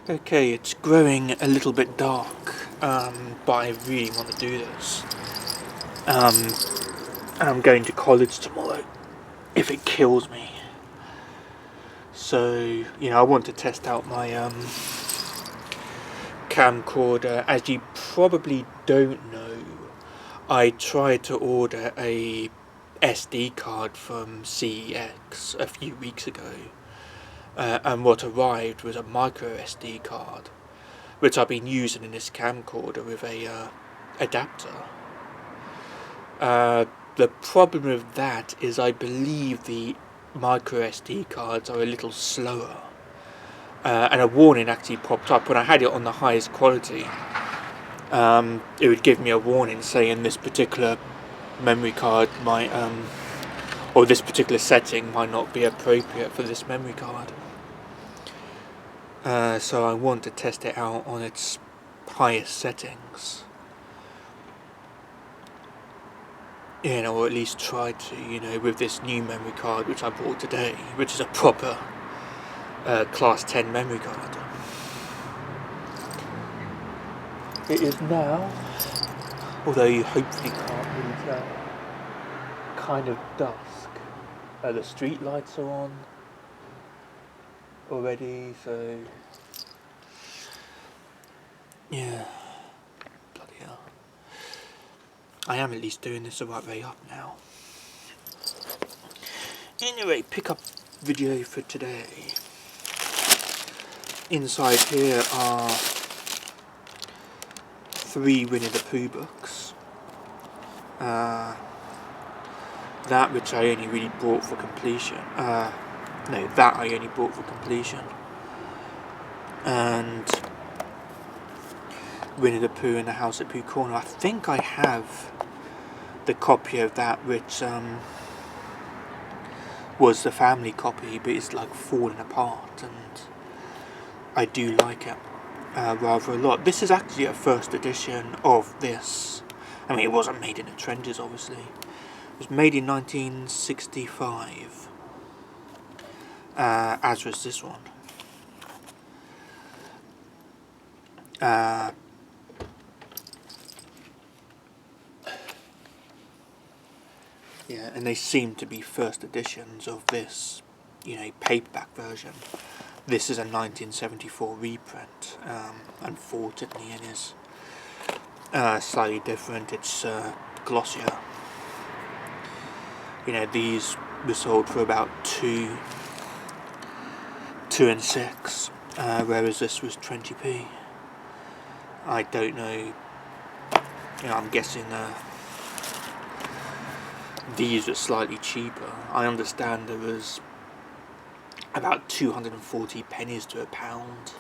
Okay, it's growing a little bit dark, but I really want to do this. I'm going to college tomorrow, if it kills me. So, I want to test out my camcorder. As you probably don't know, I tried to order a SD card from CEX a few weeks ago, and what arrived was a micro SD card, which I've been using in this camcorder with a adapter. The problem with that is I believe the micro SD cards are a little slower, and a warning actually popped up when I had it on the highest quality. It would give me a warning saying this particular memory card might, or this particular setting might not be appropriate for this memory card. So I want to test it out on its highest settings. Or at least try to, with this new memory card which I bought today, which is a proper Class 10 memory card. It is now, although you hopefully can't really tell, kind of dusk. The street lights are on already, so yeah, bloody hell. I am at least doing this the right way up now. Anyway, pick up video for today. Inside here are 3 Winnie the Pooh books. That which I only really bought for completion. That I only bought for completion. And Winnie the Pooh and the House at Pooh Corner. I think I have the copy of that which was the family copy, but it's like falling apart, and I do like it rather a lot. This is actually a first edition of this. I mean, it wasn't made in the trenches, obviously. It was made in 1965, as was this one. Yeah, and they seem to be first editions of this, paperback version. This is a 1974 reprint. Unfortunately, it is slightly different. It's glossier. These were sold for about two and 6, whereas this was 20p. I don't know. I'm guessing these are slightly cheaper. I understand there was about 240 pennies to a pound,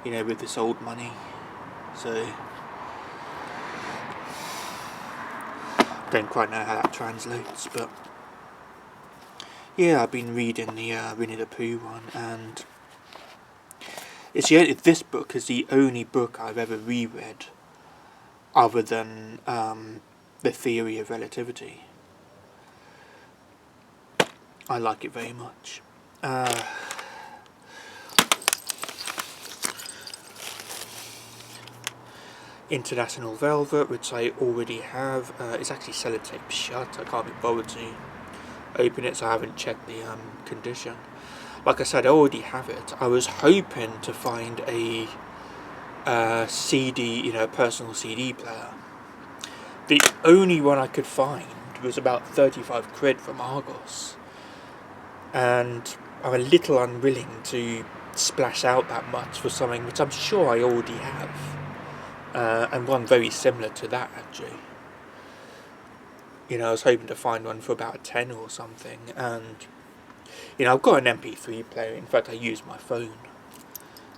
with this old money. So, don't quite know how that translates, but yeah, I've been reading the Winnie the Pooh one, and this book is the only book I've ever reread other than The Theory of Relativity. I like it very much. International Velvet, which I already have. It's actually sellotape shut. I can't be bothered to open it, so I haven't checked the condition. Like I said, I already have it. I was hoping to find a CD, a personal CD player. The only one I could find was about 35 quid from Argos, and I'm a little unwilling to splash out that much for something which I'm sure I already have, and one very similar to that actually. I was hoping to find one for about 10 or something, and I've got an MP3 player. In fact, I use my phone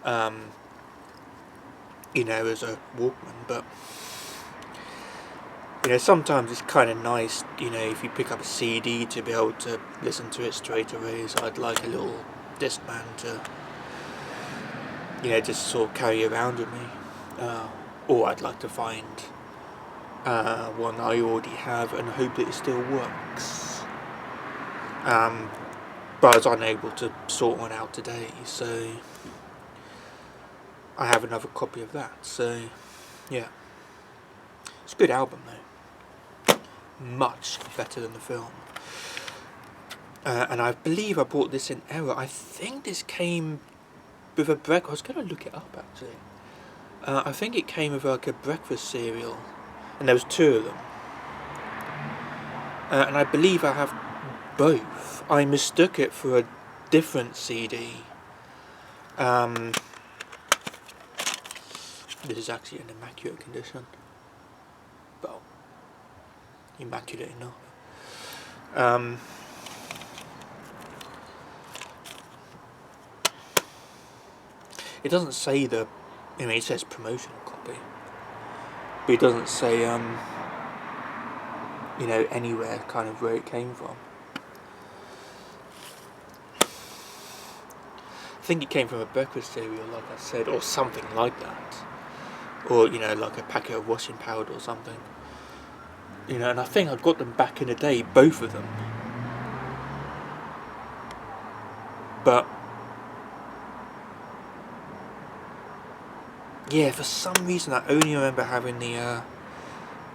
as a Walkman, but sometimes it's kind of nice, if you pick up a CD to be able to listen to it straight away. So I'd like a little Discman to, just sort of carry around with me. Or I'd like to find one I already have and hope that it still works. But I was unable to sort one out today, so I have another copy of that. So yeah, it's a good album though, much better than the film. And I believe I bought this in error. I think this came with a breakfast. I was going to look it up actually. I think it came with like a breakfast cereal, and there was 2 of them. And I believe I have both. I mistook it for a different CD. This is actually in immaculate condition. Well, immaculate enough. It doesn't say the, I mean, it says promotional copy, but it doesn't say, you know, anywhere kind of where it came from. I think it came from a breakfast cereal, like I said, or something like that. Or, you know, like a packet of washing powder or something. You know, and I think I got them back in the day, both of them. But yeah, for some reason I only remember having the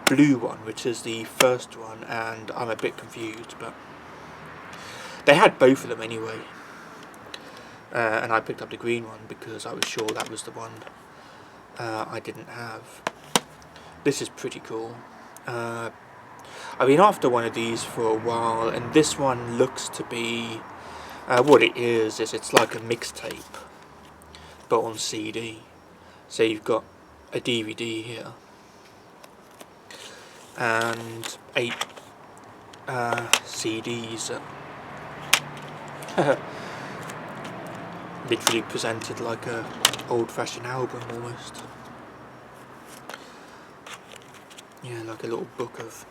blue one, which is the first one, and I'm a bit confused, but they had both of them anyway. And I picked up the green one because I was sure that was the one I didn't have. This is pretty cool. I've been after one of these for a while, and this one looks to be what it is it's like a mixtape, but on CD. So you've got a DVD here and 8 CDs that literally presented like a old-fashioned album almost. Yeah, like a little book of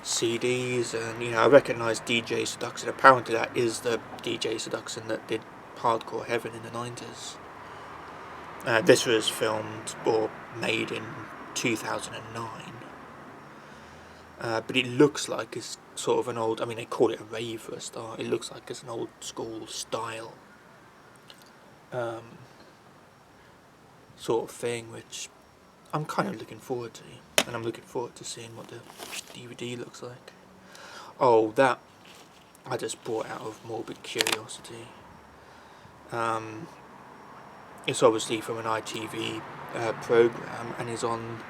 CDs, and you know, I recognise DJ Seduction. Apparently that is the DJ Seduction that did Hardcore Heaven in the 90s. This was filmed or made in 2009. But it looks like it's sort of an old, I mean they call it a rave for a start, it looks like it's an old school style sort of thing, which I'm kind of looking forward to, and I'm looking forward to seeing what the DVD looks like. Oh, that I just bought out of morbid curiosity. It's obviously from an ITV programme and is on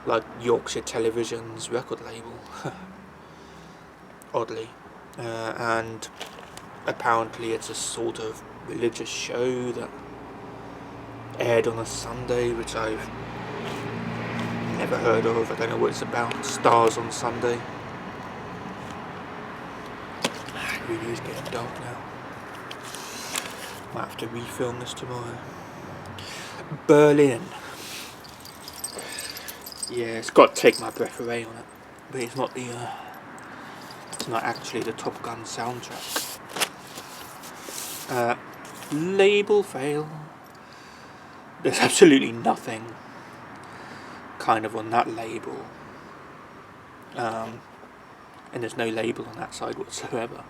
like Yorkshire Television's record label, oddly, and apparently it's a sort of religious show that aired on a Sunday, which I've never heard of. I don't know what it's about. Stars on Sunday. It really is getting dark now. Might have to refilm this tomorrow. Berlin. Yeah, it's got to take my breath away on it, but it's not the. It's not actually the Top Gun soundtrack. Label fail. There's absolutely nothing kind of on that label, and there's no label on that side whatsoever.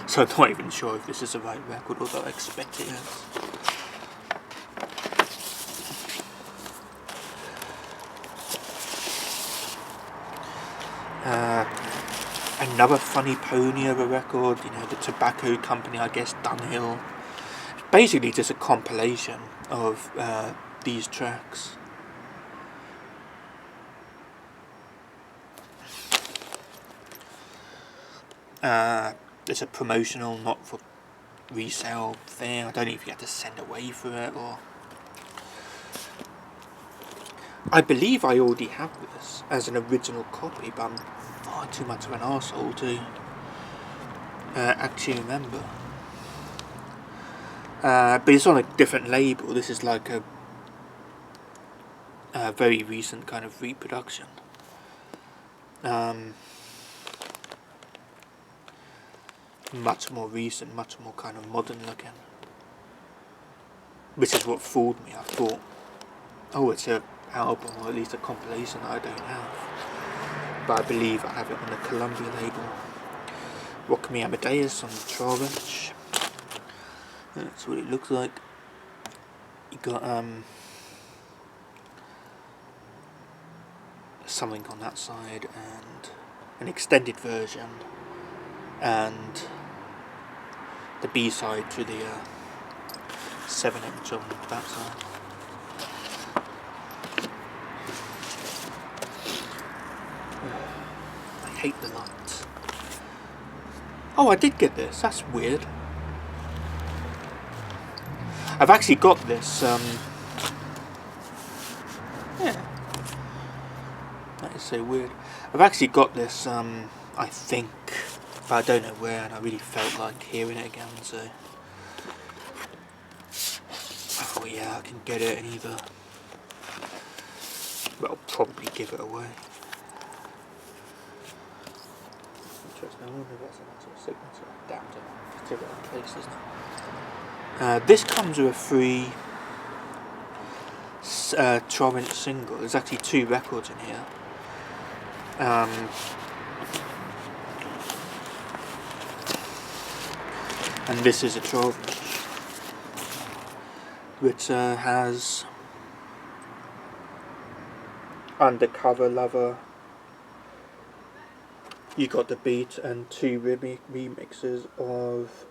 So I'm not even sure if this is the right record, although I expect it is. Another funny pony of a record, you know, the tobacco company, I guess, Dunhill. Basically just a compilation of these tracks. It's a promotional, not for resale thing. I don't know if you have to send away for it or... I believe I already have this as an original copy, but I'm far too much of an arsehole to actually remember. But it's on a different label. This is like a very recent kind of reproduction. Much more recent, much more kind of modern looking. Which is what fooled me. I thought, oh, it's a album, or at least a compilation that I don't have. But I believe I have it on the Columbia label. Rock Me Amadeus on the 12-inch. That's what it looks like. You got something on that side and an extended version, and the B side to the 7-inch on that side. I hate the lights. Oh, I did get this. That's weird. I've actually got this. Yeah, that is so weird. I've actually got this. I think, but I don't know where, and I really felt like hearing it again. So I thought, yeah, I can get it and either. Well, I'll probably give it away. Interesting. I wonder if that's an actual signature. Damn it. It's in place, isn't it? This comes with a free 12-inch single. There's actually 2 records in here. And this is a 12-inch, which has Undercover Lover. You got the beat and 2 remixes of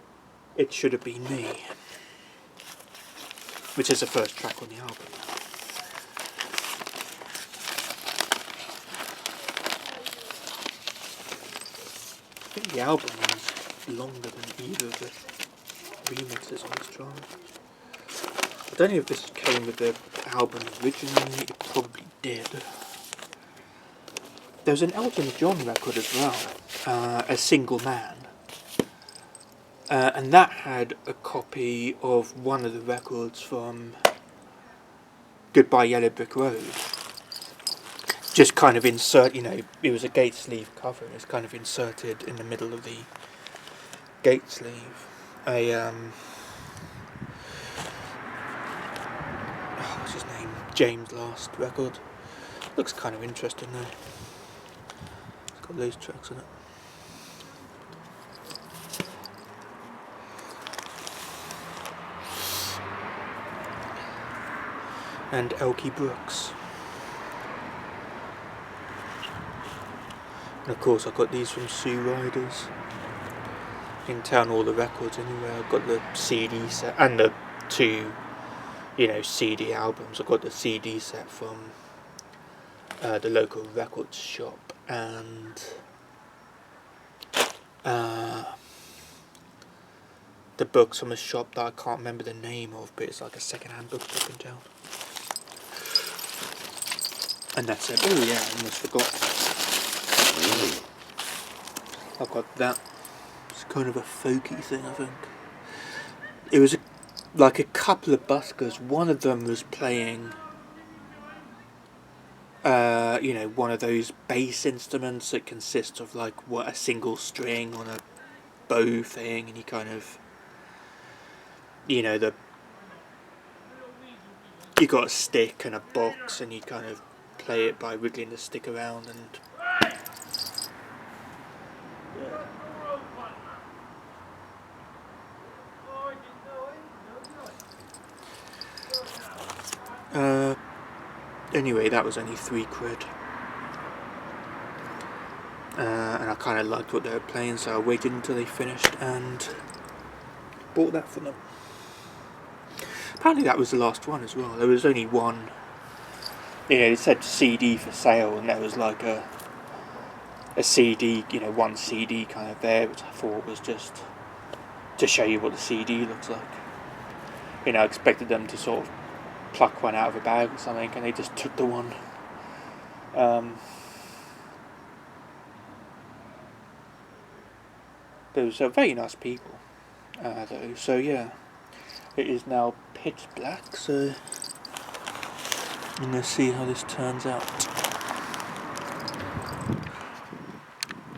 It Should Have Been Me, which is the first track on the album. I think the album is longer than either of the remixes on this track. I don't know if this came with the album originally, it probably did. There's an Elton John record as well, A Single Man. And that had a copy of one of the records from Goodbye Yellow Brick Road. Just kind of insert, it was a gate sleeve cover, and it's kind of inserted in the middle of the gate sleeve. What's his name? James' last record. Looks kind of interesting though. It's got those tracks in it. And Elkie Brooks. And of course I got these from Sue Riders. In town, all the records anyway. I've got the CD set and the 2, CD albums. I've got the CD set from the local record shop, and the books from a shop that I can't remember the name of, but it's like a second-hand bookshop in town. And that's it. Oh yeah, I almost forgot. I've got that. It's kind of a folky thing, I think. It was like a couple of buskers. One of them was playing, one of those bass instruments that consists of like a single string on a bow thing, and you kind of, you got a stick and a box, and you kind of play it by wiggling the stick around and. Anyway, that was only £3. And I kind of liked what they were playing, so I waited until they finished and bought that for them. Apparently that was the last one as well. There was only one. It said CD for sale, and there was like a CD, one CD kind of there, which I thought was just to show you what the CD looks like. I expected them to sort of pluck one out of a bag or something, and they just took the one. Those are very nice people, though. So yeah, it is now pitch black. So I'm gonna see how this turns out.